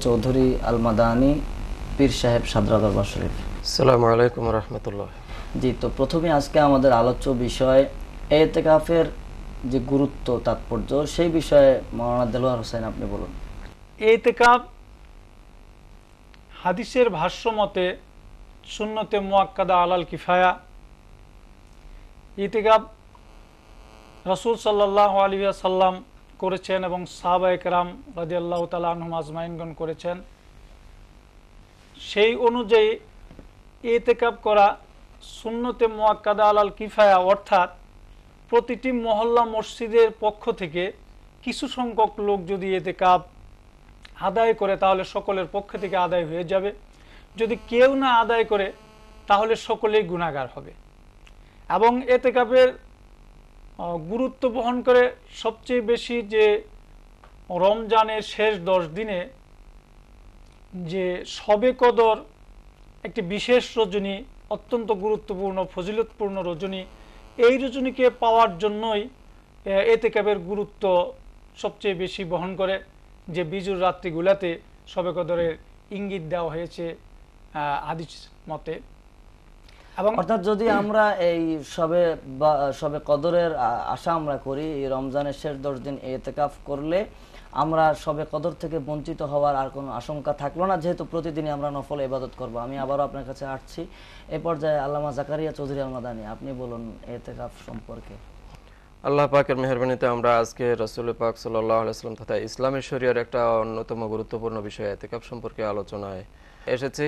চৌধুরী আল মাদানী, পীর সাহেব, সাদরা দরবার শরীফ। আসসালামু আলাইকুম ওয়া রাহমাতুল্লাহ। জি, তো প্রথমে আজকে আমাদের আলোচ্য বিষয় এতেকাফের যে গুরুত্ব তাৎপর্য, সেই বিষয়ে মাওলানা দেলোয়ার হোসেন আপনি বলুন। এতেকাফ হাদিসের ভাষ্য মতে সুন্নতে মুআক্কাদা আলাল কিফায়া। ইতিকাফ রাসূল সাল্লাল্লাহু আলাইহি ওয়াসাল্লাম করেছেন এবং সাহাবায়ে কেরাম রাদিয়াল্লাহু তাআলা আনহুম আজমাইনগণ করেছেন। সেই অনুযায়ী ইতিকাফ করা সুন্নতে মুআক্কাদা আলাল কিফায়া, অর্থাৎ প্রতিটি মহল্লা মসজিদের পক্ষ থেকে কিছু সংখ্যক লোক যদি ইতিকাফ আদায় করে তাহলে সকলের পক্ষ থেকে আদায় হয়ে যাবে। যদি কেউ না আদায় করে তাহলে সকলেই গুনাহগার হবে। এবং ইতিকাফের গুরুত্ব বহন করে সবচেয়ে বেশি যে রমজানের শেষ 10 দিনে যে শবে কদর একটি বিশেষ রজনী, অত্যন্ত গুরুত্বপূর্ণ ফজিলতপূর্ণ রজনী, এই রজনীকে পাওয়ার জন্যই ইতিকাফের গুরুত্ব সবচেয়ে বেশি বহন করে, যে বিজুর রাত্রিগুলাতে শবে কদরের ইঙ্গিত দেওয়া হয়েছে হাদিস মতে। এবং অর্থাৎ যদি আমরা এই শবে কদরের আশা আমরা করি, এই রমজানের শেষ 10 দিন ইতিকাফ করলে আমরা শবে কদর থেকে বঞ্চিত হওয়ার আর কোনো আশঙ্কা থাকলো না, যেহেতু প্রতিদিনই আমরা নফল ইবাদত করব। আমি আবারও আপনার কাছে আসছি। এই পর্যায়ে আল্লামা জাকারিয়া চৌধুরী আল মাদানী, আপনি বলুন ইতিকাফ সম্পর্কে। আল্লাহ পাকের মেহেরবানিতে আমরা আজকে রাসূল পাক সাল্লাল্লাহু আলাইহি ওয়াসাল্লাম তথা ইসলামের শরীয়তের একটা অন্যতম গুরুত্বপূর্ণ বিষয় ইতিকাফ সম্পর্কে আলোচনায় এসেছি।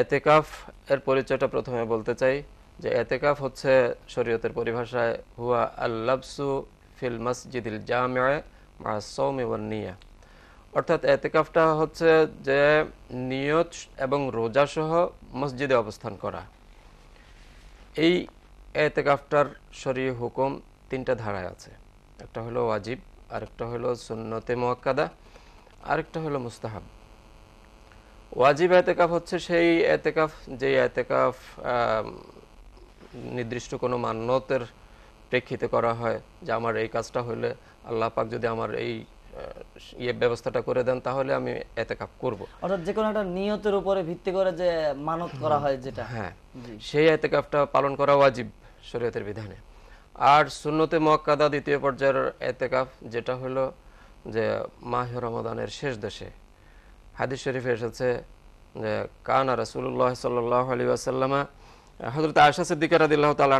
ইতিকাফ এর পরিচয়টা প্রথমে বলতে চাই যে ইতিকাফ হচ্ছে শরীয়তের পরিভাষায় হুয়া আল-লাবসু ফিল মসজিদিল জামিআ মা আস-সাওমি ওয়ান নিয়া। অর্থাৎ ইতিকাফটা হচ্ছে যে নিয়ত এবং রোজা সহ মসজিদে অবস্থান করা। এই ইতিকাফটার শরীয়ী হুকুম 3টা ধারায় আছে। একটা হলো ওয়াজিব, আরেকটা হলো সুন্নতে মুআক্কাদা, আরেকটা হলো মুস্তাহাব। ওয়াজিব ইতিকাফ হচ্ছে সেই ইতিকাফ যে ইতিকাফ নির্দিষ্ট কোনো মান্যতের প্রেক্ষিতে করা হয়, যে আমার এই কাজটা হলে আল্লাহ পাক যদি আমার এই ব্যবস্থাটা করে দেন তাহলে আমি ইতিকাফ করব। অর্থাৎ যে কোনো একটা নিয়তের উপরে ভিত্তি করে যে মানত করা হয় যেটা, হ্যাঁ, সেই ইতিকাফটা পালন করা ওয়াজিব শরীয়তের বিধানে। আর সুন্নতে মুআক্কাদা দ্বিতীয় পর্যায়ের ইতিকাফ, যেটা হলো যে মাহে রমাদানের শেষ দশে। হাদিস শরীফে এসেছে যে কানা রাসূলুল্লাহ সাল্লাল্লাহু আলাইহি ওয়াসাল্লাম, হযরত আয়েশা সিদ্দিকা রাদিয়াল্লাহু তাআলা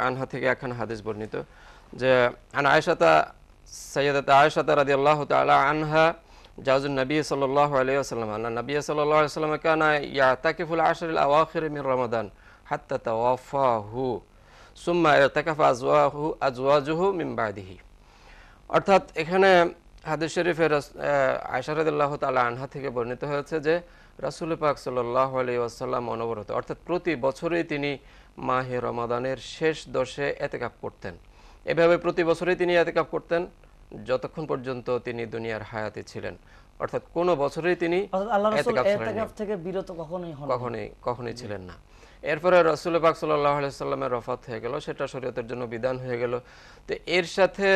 আনহা থেকে একখানা হাদিস বর্ণিত যে আন আয়েশাতা সাইয়্যিদাত আয়েশা রাদিয়াল্লাহু তাআলা আনহা জাওজুন নবী সাল্লাল্লাহু আলাইহি ওয়াসাল্লাম আন্না নবী সাল্লাল্লাহু আলাইহি ওয়াসাল্লাম কানা ইয়াতাকিফুল আশরিল আওয়াখির মিন রমাদান হাত্তা তাওয়াফাহু সুম্মা ইতাকাফা আজওয়াজুহু মিন বাদিহি। অর্থাৎ এখানে হাদিস শরীফের আয়েশা রাদিয়াল্লাহু তাআলা আনহা থেকে বর্ণিত হয়েছে যে রাসূল পাক সাল্লাল্লাহু আলাইহি ওয়াসাল্লাম অনবরত, অর্থাৎ প্রতি বছরই তিনি মাহে রমাদানের শেষ 10-এ ইতিকাফ করতেন। এভাবে প্রতি বছরই তিনি ইতিকাফ করতেন যতক্ষণ পর্যন্ত তিনি দুনিয়ার হায়াতে ছিলেন। অর্থাৎ কোনো বছরই তিনি ইতিকাফ থেকে বিরত কখনোই ছিলেন না। এরপরে রাসূল পাক সাল্লাল্লাহু আলাইহি ওয়াসাল্লামের ওফাত হয়ে গেল, সেটা শরীয়তের জন্য বিধান হয়ে গেল। তো এর সাথে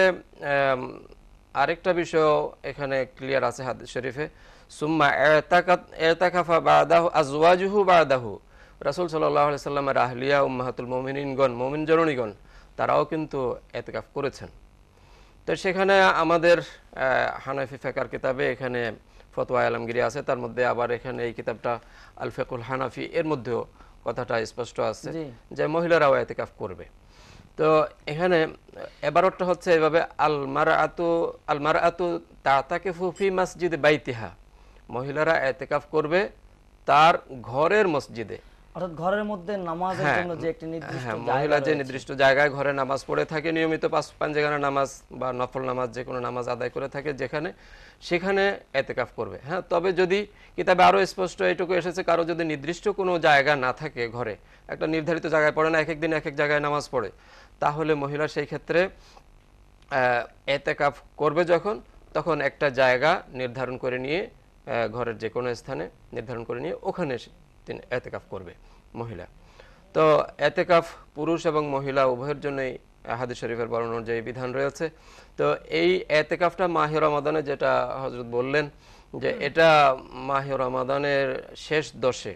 আরেকটা বিষয় এখানে ক্লিয়ার আছে হাদিস শরীফে, সুম্মা ইতাকাফা বাদাহু আজওয়াজুহু বাদাহু। রাসূল সাল্লাল্লাহু আলাইহি ওয়াসাল্লামের আহলিয়া উম্মাহাতুল মুমিনিনগণ, মুমিন জননীগণ, তারাও কিন্তু ইতিকাফ করেছেন। তো সেখানে আমাদের হানাফি ফিকহের কিতাবে এখানে ফতোয়া আলমগীরি আছে, তার মধ্যে আবার এখানে এই কিতাবটা আল ফিকহুল হানাফি, এর মধ্যেও কথাটা স্পষ্ট আছে যে মহিলারাও ইতিকাফ করবে। তো এখানে এবারটা হচ্ছে এভাবে আল মারআতু তাতাকিফু ফি মসজিদ বাইতিহা, মহিলারা ইতিকাফ করবে তার ঘরের মসজিদে। অর্থাৎ ঘরের মধ্যে নামাজের জন্য যে একটি নির্দিষ্ট জায়গা, মহিলা যে নির্দিষ্ট জায়গায় ঘরে নামাজ পড়ে থাকে, নিয়মিত 5 পাঞ্জেগানা নামাজ বা নফল নামাজ যে কোনো নামাজ আদায় করে থাকে যেখানে, সেখানে ইতিকাফ করবে। হ্যাঁ, তবে যদি কিতাবে আরো স্পষ্ট এইটুকু এসেছে, কারো যদি নির্দিষ্ট কোনো জায়গা না থাকে, ঘরে একটা নির্ধারিত জায়গায় পড়ে না, এক এক দিন এক এক জায়গায় নামাজ পড়ে, তাহলে মহিলা সেই ক্ষেত্রে ইতিকাফ করবে তখন একটা জায়গা নির্ধারণ করে নিয়ে, ঘরের যে কোনো স্থানে নির্ধারণ করে নিয়ে ওখানে তিনি ইতিকাফ করবে মহিলা। তো ইতিকাফ পুরুষ এবং মহিলা উভয়ের জন্যই হাদিস শরীফের বর্ণনার যে বিধান রয়েছে। তো এই ইতিকাফটা মাহে রমাদানে, যেটা হযরত বললেন যে এটা মাহে রমাদানের শেষ 10-এ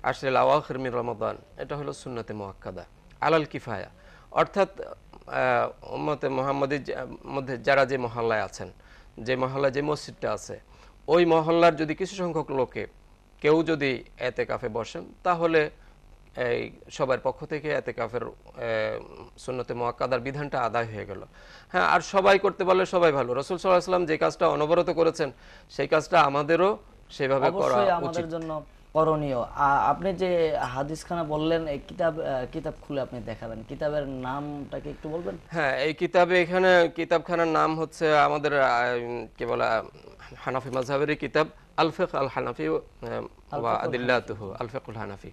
আশরিল আওয়াখির মিন রমাদান, এটা হলো সুন্নতে মুআক্কাদা আলাল কিফায়া, অর্থাৎ উম্মতে মুহাম্মাদীর মধ্যে যারা যে মহল্লায় আছেন, যে মহল্লায় যে মসজিদটা আছে, ওই মহল্লার যদি কিছু সংখ্যক লোকে কেউ যদি এতেকাফে বসেন, তাহলে এই সবার পক্ষ থেকে এতেকাফের সুন্নতে মুআক্কাদার বিধানটা আদায় হয়ে গেল। হ্যাঁ, আর সবাই করতে পারলে সবাই ভালো। রাসূল সাল্লাল্লাহু আলাইহি ওয়াসাল্লাম যে কাজটা অনবরত করেছেন, সেই কাজটা আমাদেরও সেভাবে করা অবশ্যই উচিত। আমাদের জন্য করণীয়। আপনি যে হাদিসখানা বললেন, এই কিতাব খুলে আপনি দেখাবেন, কিতাবের নামটা কি একটু বলবেন? হ্যাঁ, এই কিতাবে এখানে কিতাবখানার নাম হচ্ছে আমাদের কি বলে হানাফি মাযহাবের কিতাব আল ফিকহ আল হানাফি ওয়া আদিল্লাতুহু, আল ফিকহুল হানাফি।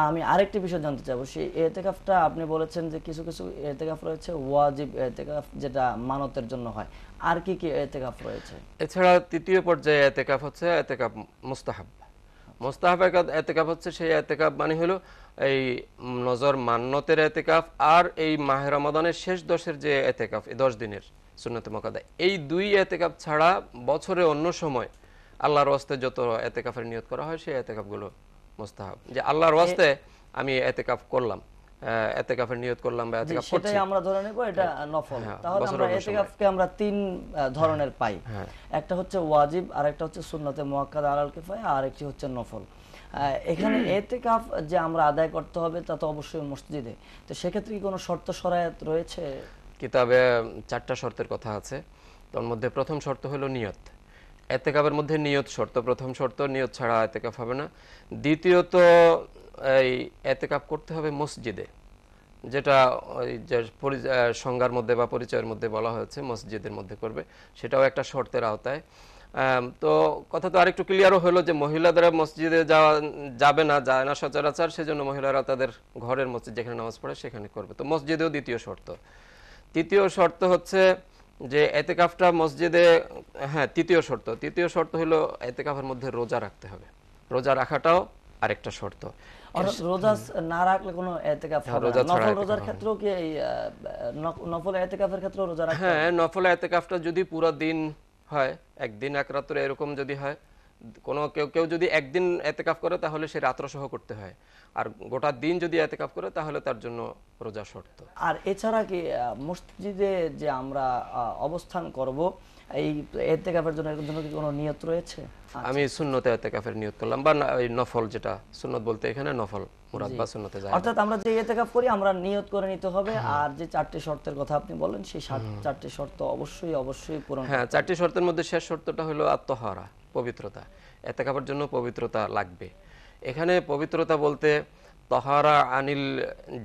আমি আরেকটি বিষয় জানতে চাবো, সেই এতেকাফটা আপনি বলেছেন যে কিছু কিছু এতেকাফ রয়েছে ওয়াজিব এতেকাফ, যেটা মানতের জন্য হয়, আর কি কি এতেকাফ রয়েছে? এছাড়া তৃতীয় পর্যায়ে এতেকাফ হচ্ছে এতেকাফ মুস্তাহাব। মুস্তাহাব এতেকাফ হচ্ছে সেই এতেকাফ মানে হলো এই নজর মান্নতের এতেকাফ, আর এই মাহে রমাদানের শেষ 10-এর যে এতেকাফ, এই 10 দিনের সুন্নতে মুআক্কাদা, এই দুই এতেকাফ ছাড়া বছরে অন্য সময় আল্লাহর ওয়াস্তে যত এতেকাফের নিয়ত করা হয়, সেই এতেকাফগুলো মুস্তাহাব। যে আল্লাহর ওয়াস্তে আমি এতেকাফ করলাম, এতেকাফের নিয়ত করলাম বা এতেকাফ করছি, সেটাই আমরা ধরে নেব এটা নফল। তাহলে আমরা এতেকাফকে আমরা 3 ধরনের পাই। একটা হচ্ছে ওয়াজিব, আরেকটা হচ্ছে সুন্নতে মুআক্কাদা আলাল কিফায়া, আর একটি হচ্ছে নফল। এখানে এতেকাফ যে আমরা আদায় করতে হবে তা তো অবশ্যই মসজিদে। তো সেক্ষেত্রে কি কোনো শর্ত শরায়াত রয়েছে? কিতাবে 4টা শর্তের কথা আছে। তার মধ্যে প্রথম শর্ত হলো নিয়ত। এতেকাফের মধ্যে নিয়ত শর্ত, প্রথম শর্ত, নিয়ত ছাড়া এতেকাফ হবে না। দ্বিতীয়ত এই এতেকাফ করতে হবে মসজিদে, যেটা ওই যে সংজ্ঞার মধ্যে বা পরিচয়ের মধ্যে বলা হয়েছে মসজিদের মধ্যে করবে, সেটাও একটা শর্তের আওতায়। তো কথা তো আরেকটু ক্লিয়ারও হলো যে মহিলাদের মসজিদে যাবে না, যায় না সচরাচর, সেজন্য মহিলারা তাদের ঘরের মসজিদ যেখানে নামাজ পড়ে সেখানে করবে। তো মসজিদেও দ্বিতীয় শর্ত। তৃতীয় শর্ত হচ্ছে যে এতেকাফটা মসজিদে, হ্যাঁ তৃতীয় শর্ত হলো এতেকাফের মধ্যে রোজা রাখতে হবে। রোজা রাখাটাও আরেকটা শর্ত। রোজা না রাখলে কোনো এতেকাফ হবে না? নফল রোজার ক্ষেত্রেও কি এই নফল এতেকাফের ক্ষেত্রেও রোজা রাখতে হবে? হ্যাঁ, নফল এতেকাফটা যদি পুরো দিন হয়, একদিন এক রাত্রে এরকম যদি হয়, কোনো কেউ যদি একদিন এতেকাফ করে তাহলে সে রাত্র সহ করতে হয়, আর গোটা দিন যদি এতেকাফ করে তাহলে তার জন্য রোজা শর্ত। আর এছাড়া কি মসজিদে যে আমরা অবস্থান করব, এই এতেকাফের জন্য এর জন্য কি কোনো নিয়ত রয়েছে? আমি সুন্নতে এতেকাফের নিয়ত করলাম, বা এই নফল, যেটা সুন্নত বলতে এখানে নফল মুরাদ বা সুন্নতে যায়। অর্থাৎ আমরা যে এতেকাফ করি আমরা নিয়ত করে নিতে হবে। আর যে 4টি শর্তের কথা আপনি বলেন, সেই 4টি শর্ত অবশ্যই পূরণ। হ্যাঁ, 4টি শর্তের মধ্যে শেষ শর্তটা হলো আত-তাহারা, পবিত্রতা। এতেকাফের জন্য পবিত্রতা লাগবে। এখানে পবিত্রতা বলতে তাহারা আনিল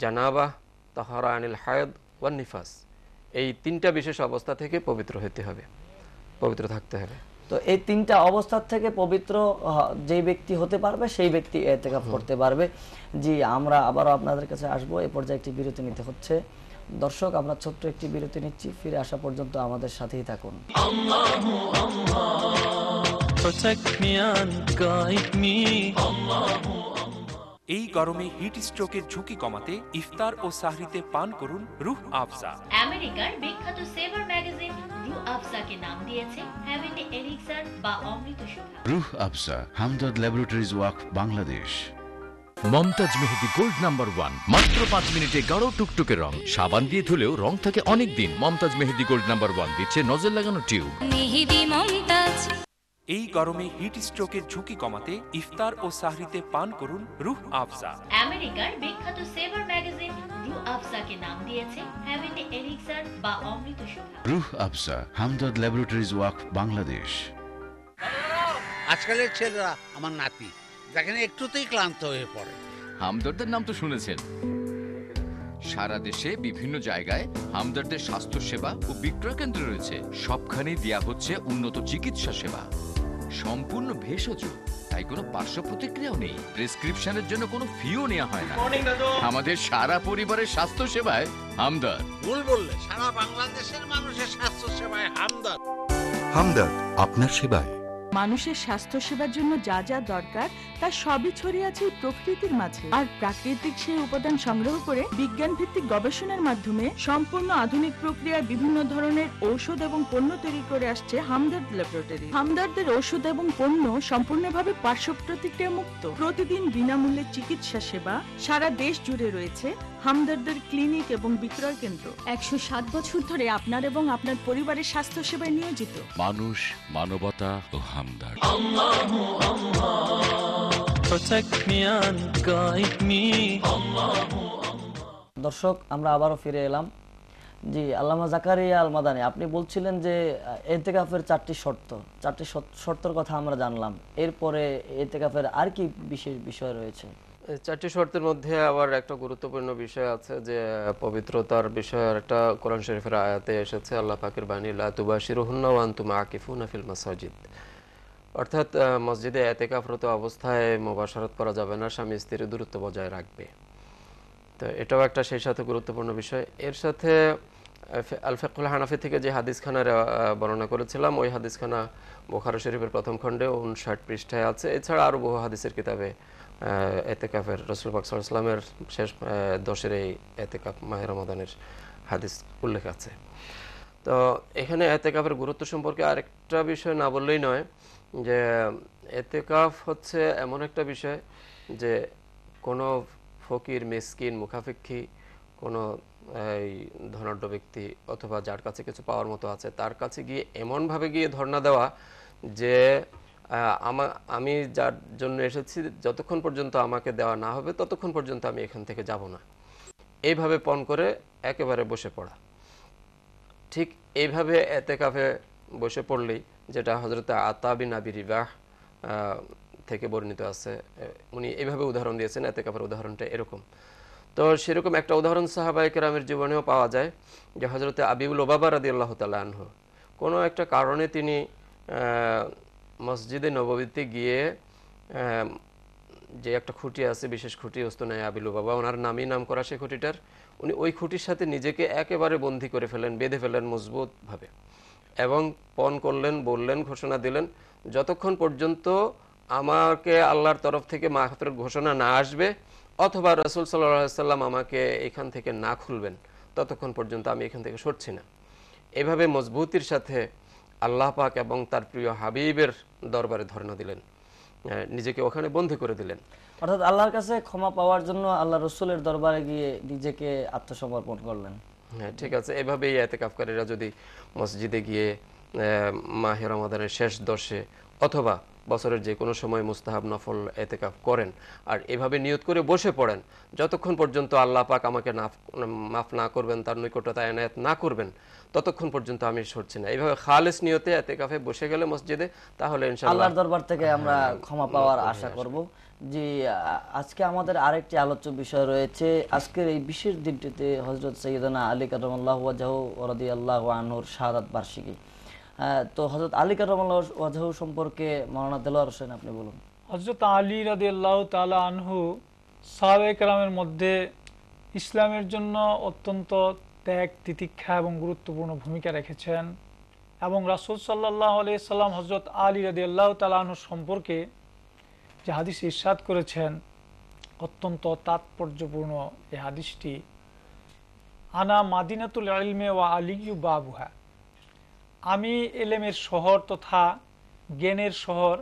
জানাবা, তাহারা আনিল হায়দ ওয়ান নিফাস, এই 3টা বিশেষ অবস্থা থেকে পবিত্র হতে হবে, পবিত্র থাকতে হবে। তো এই 3টা অবস্থা থেকে পবিত্র যে ব্যক্তি হতে পারবে সেই ব্যক্তি এতেকাফ করতে পারবে। জি, আমরা আবারও আপনাদের কাছে আসবো। এই পর্যায়ে একটি বিরতি নিতে হচ্ছে। দর্শক, আমরা ছোট্ট একটি বিরতি নিচ্ছি। ফিরে আসা পর্যন্ত আমাদের সাথেই থাকুন। এই গরমে হিট স্ট্রোকের ঝুঁকি কমাতে ইফতার ও সাহরিতে পান করুন রুহ আফজা। আমেরিকার বিখ্যাত সেভার ম্যাগাজিন রুহ আফজাকে নাম দিয়েছে হেভেনলি এলিক্সার বা অমৃত সুধা। রুহ আফজা, হামদর্দ ল্যাবরেটরিজ ওয়াক, বাংলাদেশ। মমতাজ মেহেদি গোল্ড নাম্বার 1, মাত্র 5 মিনিটে গাঢ় টুকটুকে রং। সাবান দিয়ে ধুলেও রং থাকে অনেক দিন। মমতাজ মেহেদি গোল্ড নাম্বার 1 দিচ্ছে নজর লাগানো টিউব। মেহেদি মমতাজ। এই গরমে হিট স্ট্রোকের ঝুঁকি কমাতে ইফতার ও সাহরিতে পান করুন রুহ আফজা। আমেরিকার বিখ্যাত সেভার ম্যাগাজিন রুহ আফজাকে নাম দিয়েছে হেভেনলি এলিক্সার বা অমৃত সুধা। রুহ আফজা, হামদর্দ ল্যাবরেটরিজ ওয়াক, বাংলাদেশ। আজকালের ছেলেরা আমার নাতি, দেখেন একটুতেই ক্লান্ত হয়ে পড়ে। হামদর্দের নাম তো শুনেছেন। সারা দেশে বিভিন্ন জায়গায় হামদর্দের স্বাস্থ্য সেবা ও বিক্রয় কেন্দ্র রয়েছে। সবখানেই দেয়া হচ্ছে উন্নত চিকিৎসা সেবা, সম্পূর্ণ ভেষজ, তাই কোনো পার্শ্ব প্রতিক্রিয়াও নেই। প্রেসক্রিপশনের জন্য কোনো ফিও নেওয়া হয় না। আমাদের সারা পরিবারের স্বাস্থ্য সেবায় হামদর্দ। ভুল বললে, সারা বাংলাদেশের মানুষের স্বাস্থ্য সেবায় হামদর্দ। হামদর্দ, আপনার সেবায়। মানুষের স্বাস্থ্য সেবার জন্য যা যা দরকার তা সবই ছড়িয়ে আছে এই প্রকৃতির মাঝে। আর প্রাকৃতিক সেই উপাদান সংগ্রহ করে বিজ্ঞান ভিত্তিক গবেষণার মাধ্যমে সম্পূর্ণ আধুনিক প্রক্রিয়ায় বিভিন্ন ধরনের ঔষধ এবং পণ্য তৈরি করে আসছে হামদর্দ ল্যাবরেটরি। হামদর্দের ঔষধ এবং পণ্য সম্পূর্ণভাবে পার্শ্ব প্রতিক্রিয়া মুক্ত। প্রতিদিন বিনামূল্যে চিকিৎসা সেবা, সারা দেশ জুড়ে রয়েছে হামদর্দের ক্লিনিক এবং বিক্রয় কেন্দ্র। 107 বছর ধরে আপনার এবং আপনার পরিবারের স্বাস্থ্য সেবায় নিয়োজিত। মানুষ, মানবতা ও হামদর্দ। দর্শক, আমরা আবারও ফিরে এলাম। জি, আল্লামা জাকারিয়া আল মাদানী, আপনি বলছিলেন যে ইতিকাফের 4টি শর্তের কথা আমরা জানলাম। এরপরে ইতিকাফের আর কি বিশেষ বিষয় রয়েছে? 4টি শর্তের মধ্যে আবার একটা গুরুত্বপূর্ণ বিষয় আছে, যে পবিত্রতার বিষয়ে একটা কোরআন শরীফের আয়াতে এসেছে, আল্লাহ পাকের বাণী, লা তুবাশিরুহুন্না ওয়া আনতুম আকিফুনা ফিল মাসাজিদ। অর্থাৎ মসজিদে ইতিকাফরত অবস্থায় মুবাশারাত করা যাবে না, স্বামী স্ত্রীর দূরত্ব বজায় রাখবে। তো এটাও একটা সেই সাথে গুরুত্বপূর্ণ বিষয়। এর সাথে আল ফিকহুল হানাফি থেকে যে হাদিসখানা বর্ণনা করেছিলাম, ওই হাদিসখানা বুখারী শরীফের প্রথম খণ্ডে 59 পৃষ্ঠায় আছে। এছাড়া আরও বহু হাদিসের কিতাবে ইতিকাফের রাসূল পাক সাল্লাল্লাহু আলাইহি ওয়াসাল্লামের শেষ 10-এর এই ইতিকাফ মাহে রমাদানের হাদিস উল্লেখ আছে। তো এখানে ইতিকাফের গুরুত্ব সম্পর্কে আরেকটা বিষয় না বললেই নয়, যে ইতিকাফ হচ্ছে এমন একটা বিষয় যে কোনো ফকির, মিসকিন, মুখাফিক্ষি, কোনো এই ধনাঢ্য ব্যক্তি অথবা যার কাছে কিছু পাওয়ার মতো আছে, তার কাছে গিয়ে এমনভাবে গিয়ে ধর্ণা দেওয়া যে আমি যার জন্য এসেছি, যতক্ষণ পর্যন্ত আমাকে দেওয়া না হবে ততক্ষণ পর্যন্ত আমি এখান থেকে যাব না, এইভাবে পণ করে একেবারে বসে পড়া। ঠিক এইভাবে ইতিকাফে বসে পড়লেই, যেটা হযরত আতা বিন আবি রিবাহ থেকে বর্ণিত আছে, উনি এইভাবে উদাহরণ দিয়েছেন। ইতিকাফের উদাহরণটা এরকম। তো সেরকম একটা উদাহরণ সাহাবায়ে কেরামের জীবনেও পাওয়া যায়, যে হযরত আবী লুবাবা রাদিয়াল্লাহু তাআলা আনহু কোনো একটা কারণে তিনি মসজিদে নববীতে গিয়ে যে একটা খুঁটি আছে, বিশেষ খুঁটি, ওস্তনায়ে আবী লুবাবা, ওনার নামই নাম করা সেই খুঁটিটার, উনি ওই খুঁটির সাথে নিজেকে একেবারে বন্দী করে ফেলেন, বেঁধে ফেলেন মজবুতভাবে, এবং পণ করলেন, বললেন, ঘোষণা দিলেন, যতক্ষণ পর্যন্ত আমাকে আল্লাহর তরফ থেকে মাগফিরাতের ঘোষণা না আসবে অথবা রাসূল সাল্লাল্লাহু আলাইহি ওয়াসাল্লাম আমাকে এখান থেকে না খুলবেন, ততক্ষণ পর্যন্ত আমি এখান থেকে সরছি না। এভাবে মজবুতির সাথে আল্লাহ পাক এবং তার প্রিয় হাবিবের দরবারে ধর্ণা দিলেন, নিজেকে ওখানে বন্দী করে দিলেন। অর্থাৎ আল্লাহর কাছে ক্ষমা পাওয়ার জন্য আল্লাহ রসুলের দরবারে গিয়ে নিজেকে আত্মসমর্পণ করলেন। হ্যাঁ, ঠিক আছে। এভাবেই ইতিকাফকারীরা যদি মসজিদে গিয়ে মাহে রমাদানের শেষ 10-এ অথবা বছরের যে কোনো সময় মুস্তাহাব নফল ইতিকাফ করেন, আর এভাবে নিয়ত করে বসে পড়েন, যতক্ষণ পর্যন্ত আল্লাহ পাক আমাকে মাফ না করবেন, তার নিকটতা এনায়েত না করবেন, ততক্ষণ পর্যন্ত আমি সরছি না। এইভাবে খালেস নিয়তে ইতিকাফে বসে গেলে মসজিদে, তাহলে ইনশাআল্লাহ আল্লাহর দরবার থেকে আমরা ক্ষমা পাওয়ার আশা করব। জি, আজকে আমাদের আরেকটি আলোচ্য বিষয় রয়েছে। আজকের এই বিশেষ দিনটিতে হযরত সাইয়্যিদানা আলী কারামাল্লাহু ওয়াজহু রাদিয়াল্লাহু আনহুর শাহাদাত বার্ষিকী। তো হযরত আলী কারামাল্লাহু ওয়াজহু সম্পর্কে মাওলানা দেলোয়ার হোসেন আপনি বলুন। হযরত আলী রাদিয়াল্লাহু তাআলা আনহু সাহাবায়ে কেরামের মধ্যে ইসলামের জন্য অত্যন্ত ত্যাগ, তিতিক্ষা এবং গুরুত্বপূর্ণ ভূমিকা রেখেছেন, এবং রাসূল সাল্লাল্লাহু আলাইহি সাল্লাম হযরত আলী রাদিয়াল্লাহু তাআলা আনহু সম্পর্কে যে হাদিস ইরশাদ করেছেন, অত্যন্ত তাৎপর্যপূর্ণ এই হাদিসটি, আনা মাদিনাতুল ইলমে ওয়া আলিয়্যু বাবুহা, আমি এলেমের শহর তথা জ্ঞানের শহর,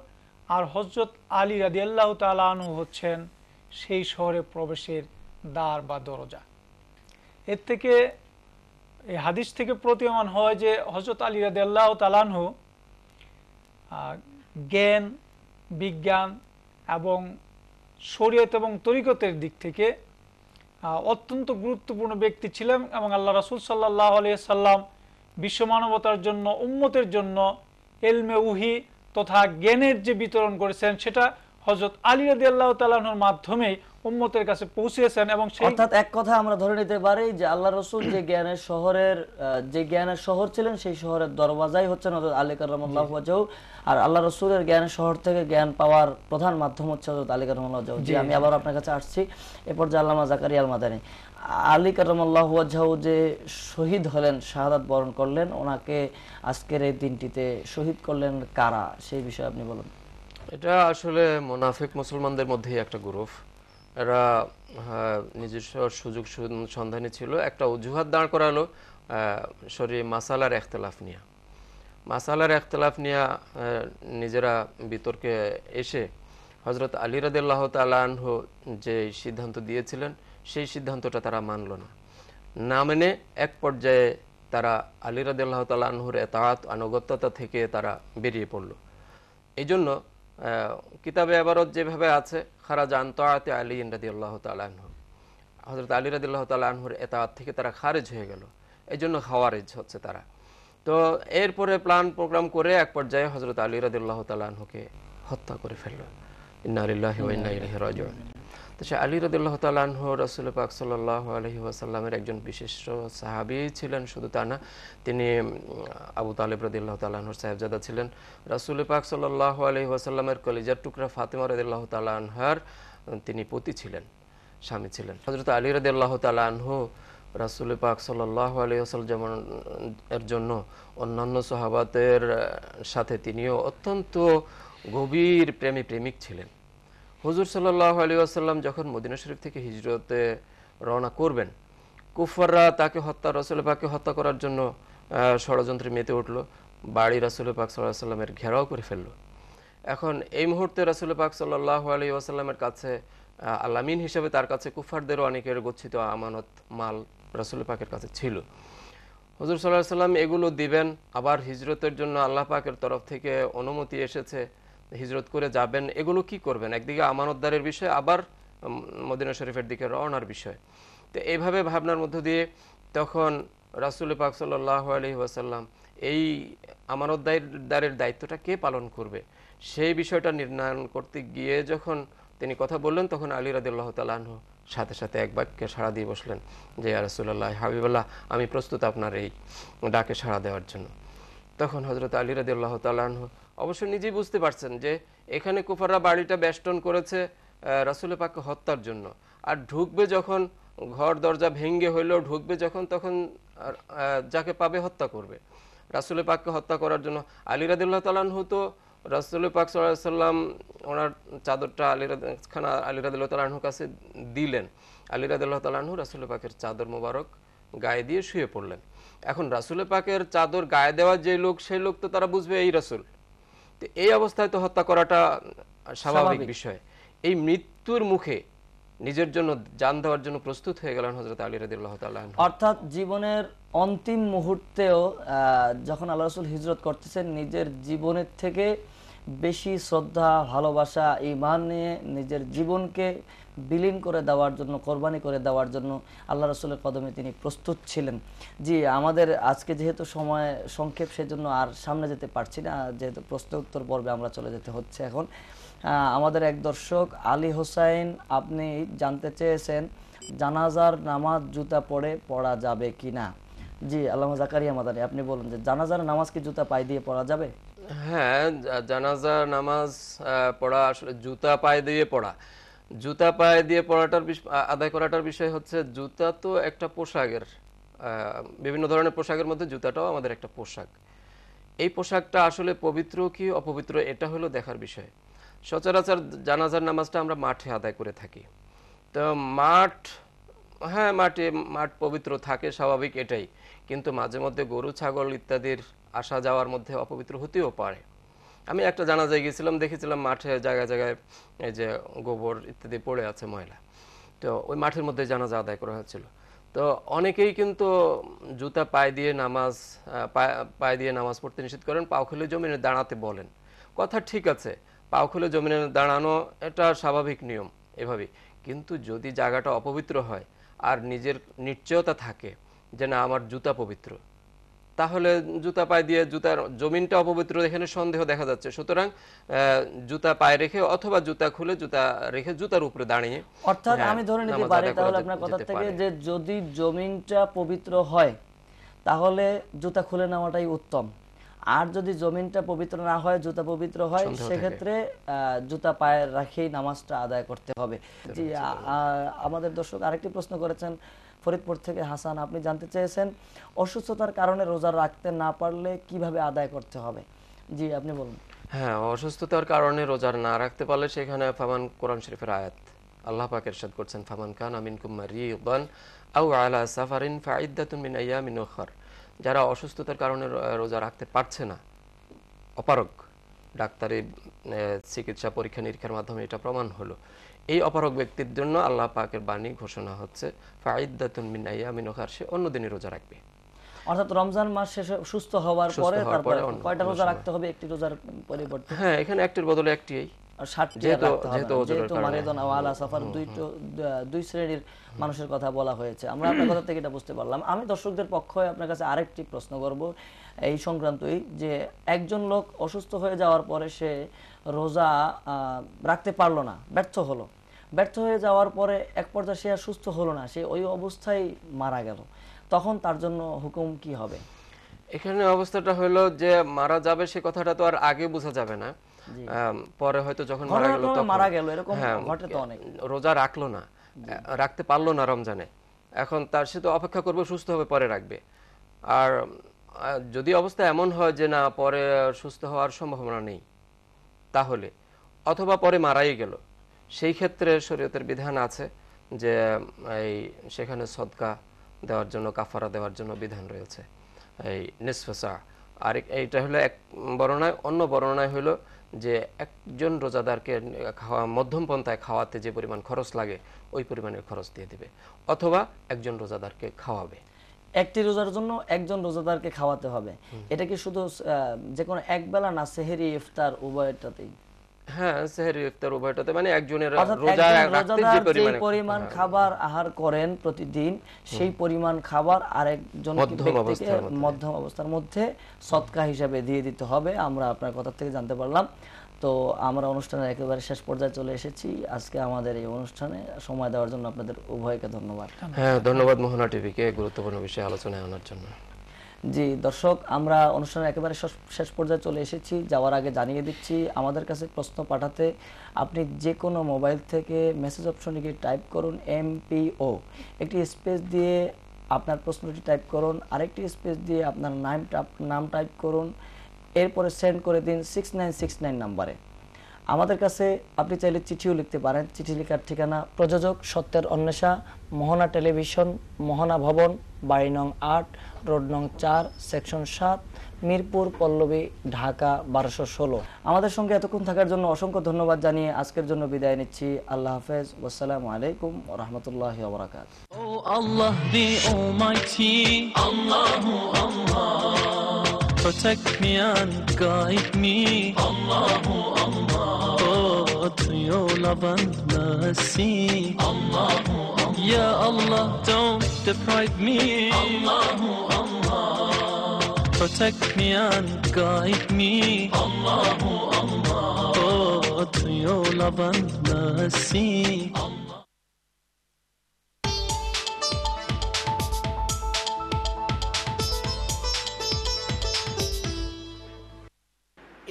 আর হযরত আলী রাদিয়াল্লাহু তাআলা আনহু হচ্ছেন সেই শহরে প্রবেশের দ্বার বা দরজা। এর থেকে, এই হাদিস থেকে প্রতীয়মান হয় যে হযরত আলী রাদিয়াল্লাহু তাআলা আনহু জ্ঞান, বিজ্ঞান এবং শরীয়ত এবং তরিকতের দিক থেকে অত্যন্ত গুরুত্বপূর্ণ ব্যক্তি ছিলেন, এবং আল্লাহ রাসূল সাল্লাল্লাহু আলাইহি সাল্লাম বিশ্ব মানবতার জন্য, উম্মতের জন্য ইলমে উহি তথা জ্ঞানের যে বিতরণ করেছেন, সেটা হযরত আলী রাদিয়াল্লাহু তাআলা আনহুর মাধ্যমে উম্মতের কাছে পৌঁছেছেন। এবং সেই অর্থাৎ এক কথা আমরা ধরে নিতে পারি যে আল্লাহ রাসূল যে জ্ঞানের শহর ছিলেন, সেই শহরের দরওয়াজাই হচ্ছেন হযরত আলী কাররামাল্লাহু ওয়াজহু, আর আল্লাহ রাসূলের জ্ঞানের শহর থেকে জ্ঞান পাওয়ার প্রধান মাধ্যম হচ্ছে হযরত আলী কাররামাল্লাহু ওয়াজহু। জি, আমি আবার আপনার কাছে আসছি। এরপর যে আল্লামা জাকারিয়া আল মাদানী, আলী কাররামাল্লাহু ওয়াজহু যে শহীদ হলেন, শাহাদাত বরণ করলেন, ওনাকে আজকের এই দিনটিতে শহীদ করলেন কারা, সেই বিষয়ে আপনি বলুন। এটা আসলে মুনাফিক মুসলমানদের মধ্যেই একটা গ্রুপ। এরা নিজস্ব সুযোগ সন্ধানী ছিল, একটা অজুহাত দাঁড় করালো শরীর মাসালার এখতলাফ নিয়ে নিজেরা বিতর্কে এসে হযরত আলী রাদিয়াল্লাহু তাআলা আনহু যে সিদ্ধান্ত দিয়েছিলেন সেই সিদ্ধান্তটা তারা মানল না মেনে এক পর্যায়ে তারা আলী রাদিয়াল্লাহু তাআলা আনহুর ইতাআত আনুগত্যতা থেকে তারা বেরিয়ে পড়ল। এই জন্য কিতাবে ইবারত যেভাবে আছে, খারাজ আন তাআতি আলী রাদিয়াল্লাহু তাআলা আনহু, হযরত আলী রাদিয়াল্লাহু তাআলা আনহুর ইতাআত থেকে তারা খারিজ হয়ে গেল। এই জন্য খাওয়ারিজ হচ্ছে তারা। তো এরপরে প্ল্যান প্রোগ্রাম করে এক পর্যায়ে হযরত আলী রাদিয়াল্লাহু তাআলা আনহুকে হত্যা করে ফেলল। ইন্না লিল্লাহি ওয়া ইন্না ইলাইহি রাজিউন। তো সে আলী রাদিয়াল্লাহু তাআলা আনহু রাসূল পাক সাল্লাল্লাহু আলাইহি ওয়াসাল্লামের একজন বিশিষ্ট সাহাবী ছিলেন। শুধু তা না, তিনি আবু তালেব রাদিয়াল্লাহু তাআলা আনহুর সাহেবজাদা ছিলেন। রাসূল পাক সাল্লাল্লাহু আলাইহি ওয়াসাল্লামের কলিজার টুকরা ফাতিমা রাদিয়াল্লাহু তাআলা আনহার তিনি পতি ছিলেন, স্বামী ছিলেন। হযরত আলী রাদিয়াল্লাহু তাআলা আনহু রাসূল পাক সাল্লাল্লাহু আলাইহি ওয়াসাল্লাম যেমন এর জন্য অন্যান্য সাহাবাদের সাথে তিনিও অত্যন্ত গভীর প্রেমিক ছিলেন। হুজুর সাল্লাল্লাহু আলাইহি ওয়াসাল্লাম যখন মদিনা শরীফ থেকে হিজরতে রওনা করবেন, কুফাররা তাকে রাসূল পাককে হত্যা করার জন্য ষড়যন্ত্রে মেতে উঠল, বাড়ি রাসূল পাক সাল্লাল্লাহু আলাইহি ওয়াসাল্লামের ঘেরাও করে ফেলল। এখন এই মুহূর্তে রাসূল পাক সাল্লাল্লাহু আলাইহি ওয়াসাল্লামের কাছে আলামিন হিসেবে তার কাছে কুফারদেরও অনেকের গচ্ছিত আমানত মাল রাসূল পাকের কাছে ছিল। হুজুর সাল্লাল্লাহু আলাইহি ওয়াসাল্লাম এগুলো দিবেন, আবার হিজরতের জন্য আল্লাহ পাকের তরফ থেকে অনুমতি এসেছে, হিজরত করে যাবেন, এগুলো কি করবেন? একদিকে আমানতদারের বিষয়, আবার মদিনা শরীফের দিকে রওনার বিষয়। তো এইভাবে ভাবনার মধ্য দিয়ে তখন রাসূল পাক সাল্লাল্লাহু আলাইহি ওয়াসাল্লাম এই আমানতদারের দায়িত্বটা কে পালন করবে সেই বিষয়টা নির্ণয় করতে গিয়ে যখন তিনি কথা বললেন, তখন আলী রাদিয়াল্লাহু তাআলা আনহু সাথে সাথে এক বাক্যে সাড়া দিয়ে বসলেন যে ইয়া রাসূলুল্লাহ, হাবিবাল্লাহ, আমি প্রস্তুত আপনার এই ডাকে সাড়া দেওয়ার জন্য। তখন হযরত আলী রাদিয়াল্লাহু তাআলা আনহু অবশ্য নিজেই বুঝতে পারছেন যে এখানে কুফাররা বাড়িটা বেষ্টন করেছে রাসূল পাককে হত্যার জন্য, আর ঢুকবে যখন, ঘর দরজা ভেঙ্গে হইলেও ঢুকবে যখন, তখন যাকে পাবে হত্যা করবে। রাসূল পাককে হত্যা করার জন্য আলী রাদিয়াল্লাহু তাআলা আনহু তো রাসূল পাক সাল্লাল্লাহু আলাইহি ওয়াসাল্লাম ওনার চাদরটা আলী রাদিয়াল্লাহু তাআলা আনহুর কাছে দিলেন। আলী রাদিয়াল্লাহু তাআলা আনহু রাসূল পাকের চাদর মোবারক গায়ে দিয়ে শুয়ে পড়লেন। এখন রাসূল পাকের চাদর গায়ে দেওয়া যে লোক, সেই লোক তো তারা বুঝবে এই রাসূল। তো এই অবস্থায় তো হত্যা করাটা স্বাভাবিক বিষয়। এই মৃত্যুর মুখে নিজের জন্য জান দেওয়ার জন্য প্রস্তুত হয়ে গেলেন হযরত আলী রাদিয়াল্লাহু তাআলা আনহু। অর্থাৎ জীবনের অন্তিম মুহূর্তেও যখন আল্লাহ রাসূল হিজরত করতেছেন, নিজের জীবনের থেকে বেশি শ্রদ্ধা, ভালোবাসা, ঈমান নিয়ে নিজের জীবনকে বিলীন করে দেওয়ার জন্য, কোরবানি করে দেওয়ার জন্য আল্লাহ রাসূলের কদমে তিনি প্রস্তুত ছিলেন। জি, আমাদের আজকে যেহেতু সময় সংক্ষেপ, সেজন্য আর সামনে যেতে পারছি না, যেহেতু প্রশ্ন উত্তর পর্বে আমরা চলে যেতে হচ্ছে এখন। আমাদের এক দর্শক আলী হোসাইন, আপনি জানতে চেয়েছেন জানাজার নামাজ জুতা পরে পড়া যাবে কিনা। জি, আল্লামা জাকারিয়া মাদানী, আপনি বলুন যে জানাজার নামাজ কি জুতা পায়ে দিয়ে পড়া যাবে? হ্যাঁ, জানাজার নামাজ পড়া আসলে জুতা পায়ে দিয়ে পড়া, জুতা পায়ে দিয়ে পড়াটার আদায় করাটার বিষয় হচ্ছে, জুতা তো একটা পোশাকের, বিভিন্ন ধরনের পোশাকের মধ্যে জুতাটাও আমাদের একটা পোশাক। এই পোশাকটা আসলে পবিত্র কি অপবিত্র এটা হলো দেখার বিষয়। সচরাচর জানাজার নামাজটা আমরা মাঠে আদায় করে থাকি। তো মাঠ পবিত্র থাকে, স্বাভাবিক এটাই, কিন্তু মাঝে মধ্যে গরু ছাগল ইত্যাদির আসা যাওয়ার মধ্যে অপবিত্র হতেও পারে। আমি একটা জানাজায় গেছিলাম, দেখেছিলাম মাঠে জায়গায় জায়গায় এই যে গোবর ইত্যাদি পড়ে আছে, ময়লা। তো ওই মাঠের মধ্যে জানাজা আদায় করা হয়েছিল। তো অনেকেই কিন্তু জুতা পায়ে দিয়ে নামাজ পড়তে নিষেধ করেন, পাও খুলে জমিনে দাঁড়াতে বলেন। কথা ঠিক আছে, পাও খুলে জমিনে দাঁড়ানো এটা স্বাভাবিক নিয়ম এভাবেই, কিন্তু যদি জায়গাটা অপবিত্র হয় আর নিজের নিশ্চয়তা থাকে যে না আমার জুতা পবিত্র, তাহলে জুতা পায়ে দিয়ে জুতার জমিনটা অপবিত্র এখানে সন্দেহ দেখা যাচ্ছে। সুতরাং জুতা পায়ে রেখে অথবা জুতা খুলে জুতা রেখে জুতার উপরে দাঁড়িয়ে, অর্থাৎ আমি ধরে নিতে পারি তাহলে আপনার কথা থেকে যে যদি জমিনটা পবিত্র হয় তাহলে জুতা খুলে নেওয়াটাই উত্তম, আর যদি জমিনটা পবিত্র না হয়, জুতা পবিত্র হয়, সেক্ষেত্রে জুতা পায়ে রাখেই নামাজটা আদায় করতে হবে। জি, আমাদের দর্শক আরেকটি প্রশ্ন করেছেন ফরিদপুর থেকে হাসান, আপনি জানতে চেয়েছেন অসুস্থতার কারণে রোজা রাখতে না পারলে কিভাবে আদায় করতে হবে। জি, আপনি বলুন। হ্যাঁ, অসুস্থতার কারণে রোজা না রাখতে পারলে সেখানে ফামান, কোরআন শরীফের আয়াত, আল্লাহ পাক ইরশাদ করছেন ফামান কানা মিনকুম মারিদান আও আলা সাফারিন ফাইদ্দাতুন মিন আইয়ামিন উখর, যারা অসুস্থতার কারণে রোজা রাখতে পারছে না, অপারগ, ডাক্তারি চিকিৎসা পরীক্ষা নিরীক্ষার মাধ্যমে এটা প্রমাণ হলো, এই অপারগ ব্যক্তির জন্য আল্লাহ পাকের বাণী ঘোষণা হচ্ছে ফাইদ্দাতুন মিন আইয়ামিন উখর, সে অন্য দিনে রোজা রাখবে। অর্থাৎ রমজান মাস শেষে সুস্থ হওয়ার পরে তারপরে কয়টা রোজা রাখতে হবে? একটি রোজার পরিবর্তে হ্যাঁ, এখানে একটির বদলে একটিই, দুই শ্রেণীর মানুষের কথা বলা হয়েছে। আমরা আপনার কথা থেকে এটা বুঝতে পারলাম। আমি দর্শকদের পক্ষে আপনার কাছে আরেকটি প্রশ্ন করব এই সংক্রান্তই, যে একজন লোক অসুস্থ হয়ে যাওয়ার পরে সে রোজা রাখতে পারলো না, ব্যর্থ হয়ে যাওয়ার পরে এক পর্যায়ে সে আর সুস্থ হলো না, সে ওই অবস্থায় মারা গেল, তখন তার জন্য হুকুম কি হবে? এখানে অবস্থাটা হলো যে মারা যাবে সে কথাটা তো আর আগে বোঝা যাবে না, পরে হয়তো যখন মারা গেল এরকম ঘটে তো অনেক, রোজা রাখলো না, রাখতে পারলো না রমজানে, এখন তার সে তো অপেক্ষা করবে সুস্থ হবে পরে রাখবে। আর যদি অবস্থা এমন হয় যে না পরে সুস্থ হওয়ার সম্ভাবনা নেই, তাহলে অথবা পরে মারাই গেল, সেই ক্ষেত্রে শরীয়তের বিধান আছে যে এই সেখানে সদকা দেওয়ার জন্য, কাফারা দেওয়ার জন্য বিধান রয়েছে, এই নিসফে সা। আর এইটা হলো এক বর্ণনায়, অন্য বর্ণনায় হলো যে একজন রোজাদারকে মধ্যম পন্থায় খাওয়াতে যে পরিমাণ খরচ লাগে ওই পরিমাণের খরচ দিয়ে দিবে, অথবা একজন রোজাদারকে খাওয়াবে। একটি রোজার জন্য একজন রোজাদারকে খাওয়াতে হবে। এটা কি শুধু যে কোনো এক বেলা না, সেহরি ইফতার উভয়টাতেই? হ্যাঁ, সেহরি ইফতার উভয়টাতে, মানে একজনের পরিমাণ খাবার আহার করেন প্রতিদিন, সেই পরিমাণ খাবার আরেকজন ব্যক্তিকে মধ্যম অবস্থার মধ্যে সদকা হিসাবে দিয়ে দিতে হবে। আমরা আপনার কথা থেকে জানতে পারলাম। তো আমরা অনুষ্ঠানের একেবারে শেষ পর্যায়ে চলে এসেছি। আজকে আমাদের এই অনুষ্ঠানে সময় দেওয়ার জন্য আপনাদের উভয়কে ধন্যবাদ। হ্যাঁ, ধন্যবাদ মোহনা টিভিকে গুরুত্বপূর্ণ বিষয়ে আলোচনায় আনার জন্য। জি দর্শক, আমরা অনুষ্ঠানের একেবারে শেষ পর্যায়ে চলে এসেছি। যাওয়ার আগে জানিয়ে দিচ্ছি, আমাদের কাছে প্রশ্ন পাঠাতে আপনি যে কোনো মোবাইল থেকে মেসেজ অপশনে গিয়ে টাইপ করুন MPO, একটি স্পেস দিয়ে আপনার প্রশ্নটি টাইপ করুন, আরেকটি স্পেস দিয়ে আপনার নাম টাইপ করুন, এরপরে সেন্ড করে দিন 6969 নাম্বারে। আমাদের কাছে আপনি চাইলে চিঠিও লিখতে পারেন। চিঠি লেখার ঠিকানা প্রযোজক সত্যের অন্বেষা, মোহনা টেলিভিশন, মোহনা ভবন, বাড়ি নং 8, রোড নং 4, সেকশন 7, মিরপুর পল্লবী, ঢাকা 1216। আমাদের সঙ্গে এতক্ষণ থাকার জন্য অসংখ্য ধন্যবাদ জানিয়ে আজকের জন্য বিদায় নিচ্ছি। আল্লাহ হাফেজ, আসসালামু আলাইকুম ওয়া রাহমাতুল্লাহি ওয়া বারাকাতুহু। Oh Allah the Almighty, Allahu Allah, protect me and guide me, Allahu Allah. Oh, to your love and mercy, Allahu Allah. Ya Allah, don't deprive me, Allahu Allah. Protect me and guide me, Allahu Allah. Oh, to your love and mercy, Allah.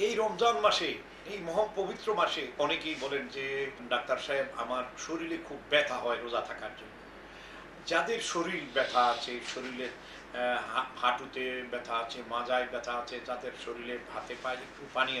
এই রমজান মাসে, এই মহা পবিত্র মাসে অনেকেই বলেন যে doctor সাহেব আমার শরীরে খুব ব্যথা হয় রোজা থাকার জন্য। যাদের শরীর ব্যথা আছে, শরীরে হাঁটুতে ব্যথা আছে, মাজায় ব্যথা আছে, যাদের শরীরে হাতে পায়ে একটু পানি